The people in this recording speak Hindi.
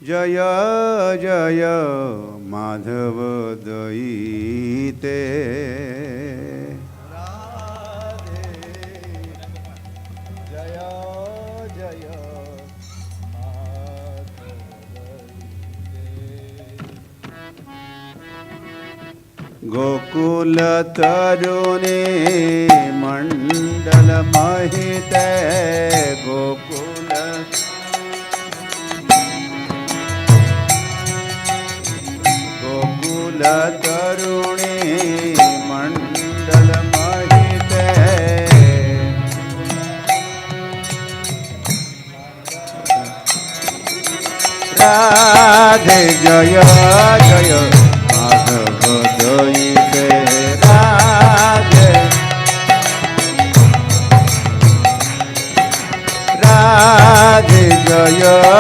जय जय माधव दयिते राधे जय जय माधव दयिते गोकुल तरुणी मंडल महिते गोकुल तरुणी मंडल महिते राधे जय जय माधव दयिते राधे राधे जय